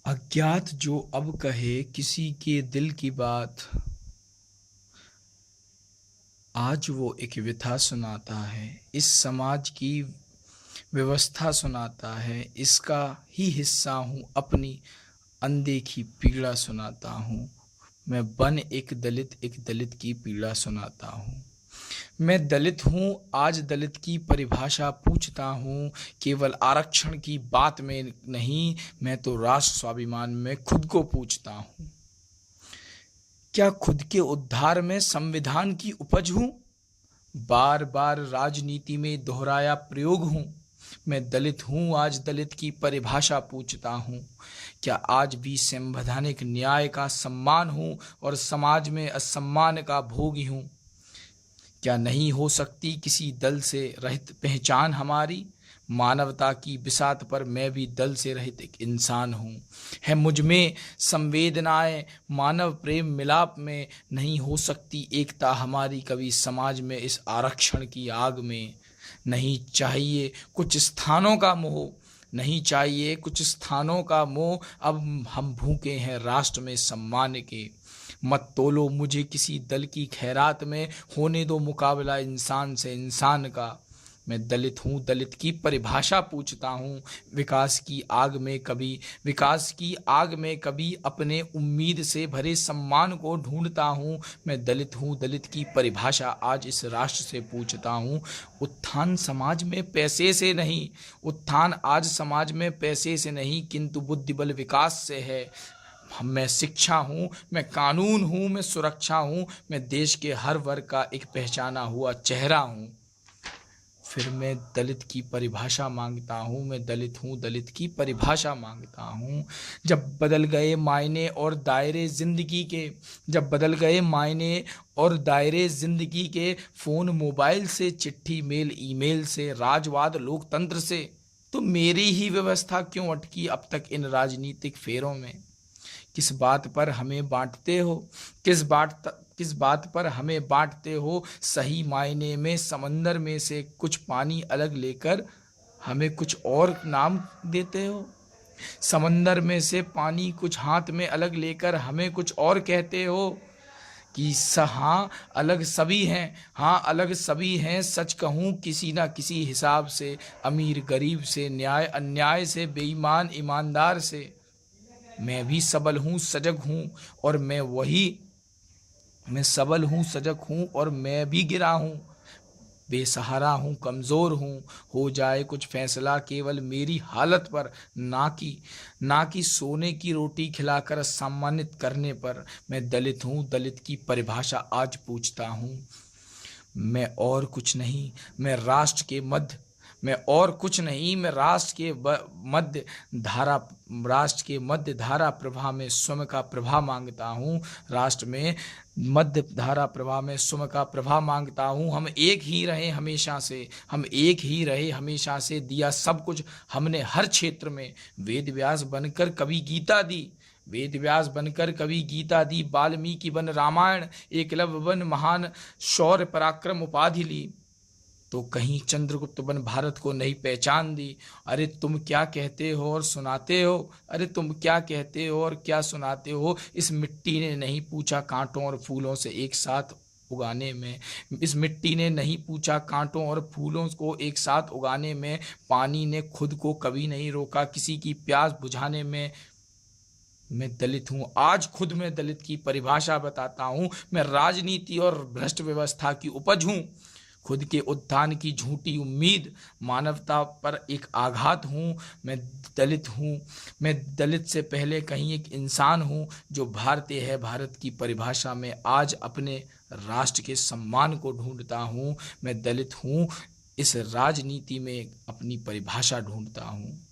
अज्ञात जो अब कहे किसी के दिल की बात, आज वो एक व्यथा सुनाता है, इस समाज की व्यवस्था सुनाता है, इसका ही हिस्सा हूँ, अपनी अनदेखी पीड़ा सुनाता हूँ। मैं बन एक दलित की पीड़ा सुनाता हूँ। मैं दलित हूँ, आज दलित की परिभाषा पूछता हूँ। केवल आरक्षण की बात में नहीं, मैं तो राष्ट्र स्वाभिमान में खुद को पूछता हूँ। क्या खुद के उद्धार में संविधान की उपज हूँ? बार बार राजनीति में दोहराया प्रयोग हूँ। मैं दलित हूँ, आज दलित की परिभाषा पूछता हूँ। क्या आज भी संवैधानिक न्याय का सम्मान हूँ और समाज में असम्मान का भोगी हूँ? क्या नहीं हो सकती किसी दल से रहित पहचान हमारी? मानवता की बिसात पर मैं भी दल से रहित एक इंसान हूँ। है मुझ में संवेदनाएं, मानव प्रेम मिलाप में नहीं हो सकती एकता हमारी कभी समाज में इस आरक्षण की आग में। नहीं चाहिए कुछ स्थानों का मोह, नहीं चाहिए कुछ स्थानों का मोह, अब हम भूखे हैं राष्ट्र में सम्मान के। मत तोलो मुझे किसी दल की खैरात में, होने दो मुकाबला इंसान से इंसान का। मैं दलित हूँ, दलित की परिभाषा पूछता हूँ। विकास की आग में कभी अपने उम्मीद से भरे सम्मान को ढूंढता हूँ। मैं दलित हूँ, दलित की परिभाषा आज इस राष्ट्र से पूछता हूँ। उत्थान समाज में पैसे से नहीं, उत्थान आज समाज में पैसे से नहीं, किंतु बुद्धि बल विकास से है। मैं शिक्षा हूँ, मैं कानून हूँ, मैं सुरक्षा हूँ, मैं देश के हर वर्ग का एक पहचाना हुआ चेहरा हूँ। फिर मैं दलित की परिभाषा मांगता हूँ। मैं दलित हूँ, दलित की परिभाषा मांगता हूँ। जब बदल गए मायने और दायरे ज़िंदगी के, जब बदल गए मायने और दायरे ज़िंदगी के, फ़ोन मोबाइल से, चिट्ठी मेल ईमेल से, राजवाद लोकतंत्र से, तो मेरी ही व्यवस्था क्यों अटकी अब तक इन राजनीतिक फेरों में? किस बात पर हमें बांटते हो? किस बात पर हमें बांटते हो? सही मायने में समंदर में से कुछ पानी अलग लेकर हमें कुछ और नाम देते हो। समंदर में से पानी कुछ हाथ में अलग लेकर हमें कुछ और कहते हो कि हाँ अलग सभी हैं, हाँ अलग सभी हैं। सच कहूँ किसी ना किसी हिसाब से, अमीर गरीब से, न्याय अन्याय से, बेईमान ईमानदार से, मैं भी सबल हूँ सजग हूँ और मैं सबल हूँ सजग हूँ और मैं भी गिरा हूँ, बेसहारा हूँ, कमज़ोर हूँ। हो जाए कुछ फैसला केवल मेरी हालत पर, ना कि सोने की रोटी खिलाकर सम्मानित करने पर। मैं दलित हूँ, दलित की परिभाषा आज पूछता हूँ। मैं और कुछ नहीं, मैं राष्ट्र के मध्य मैं और कुछ नहीं, मैं राष्ट्र के मध्य धारा प्रवाह में स्वयं का प्रवाह मांगता हूँ। राष्ट्र में मध्य धारा प्रवाह में स्वयं का प्रवाह मांगता हूँ। हम एक ही रहे हमेशा से, दिया सब कुछ हमने हर क्षेत्र में। वेद व्यास बनकर कभी गीता दी, वाल्मीकि बन रामायण, एकलव्य बन महान शौर्य पराक्रम उपाधि ली, तो कहीं चंद्रगुप्त बन भारत को नहीं पहचान दी। अरे तुम क्या कहते हो और सुनाते हो? अरे तुम क्या कहते हो और क्या सुनाते हो? इस मिट्टी ने नहीं पूछा कांटों और फूलों से एक साथ उगाने में, इस मिट्टी ने नहीं पूछा कांटों और फूलों को एक साथ उगाने में। पानी ने खुद को कभी नहीं रोका किसी की प्यास बुझाने में। मैं दलित हूँ, आज खुद मैं दलित की परिभाषा बताता हूँ। मैं राजनीति और भ्रष्ट व्यवस्था की उपज हूँ, खुद के उत्थान की झूठी उम्मीद, मानवता पर एक आघात हूँ। मैं दलित से पहले कहीं एक इंसान हूँ जो भारतीय है। भारत की परिभाषा में आज अपने राष्ट्र के सम्मान को ढूंढता हूँ। मैं दलित हूँ, इस राजनीति में अपनी परिभाषा ढूंढता हूँ।